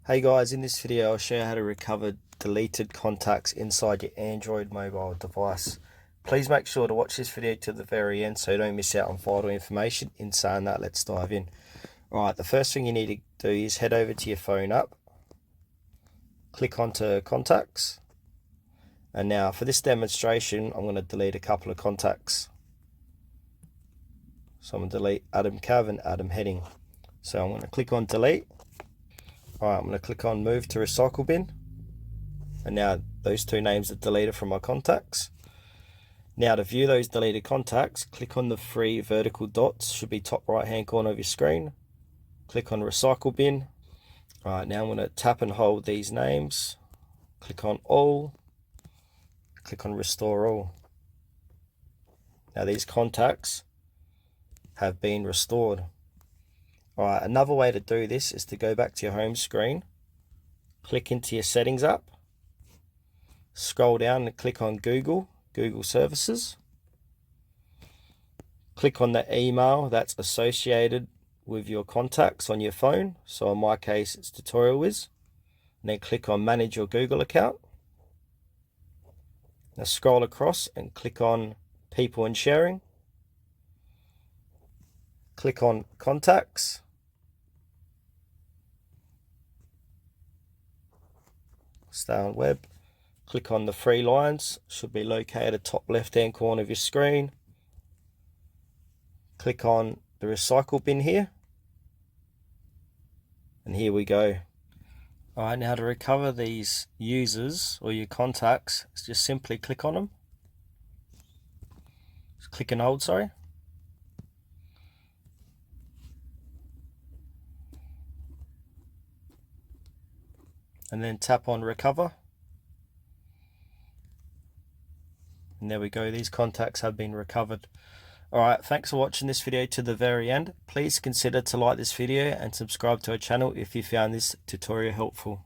Hey guys, in this video I'll show you how to recover deleted contacts inside your Android mobile device. Please make sure to watch this video to the very end so you don't miss out on vital information. In saying that, let's dive in. Alright, the first thing you need to do is head over to your phone app, click onto contacts, and now for this demonstration I'm going to delete a couple of contacts. So I'm going to delete Adam Cav and Adam Heading. So I'm going to click on delete. Alright, I'm going to click on move to recycle bin, and now those two names are deleted from my contacts. Now to view those deleted contacts, click on the three vertical dots, should be top right hand corner of your screen. Click on recycle bin. Alright, now I'm going to tap and hold these names, click on all, click on restore all. Now these contacts have been restored. Alright, another way to do this is to go back to your home screen, click into your settings app, scroll down and click on Google Services. Click on the email that's associated with your contacts on your phone. So in my case it's TutorialWiz. And then click on manage your Google account. Now scroll across and click on people and sharing. Click on contacts. Stay on web. Click on the three lines, should be located top left hand corner of your screen. Click on the recycle bin here. And here we go. Alright, now to recover these users or your contacts, just simply click on them. Just click and hold, sorry. And then tap on recover. And there we go, these contacts have been recovered. Alright, thanks for watching this video to the very end. Please consider to like this video and subscribe to our channel if you found this tutorial helpful.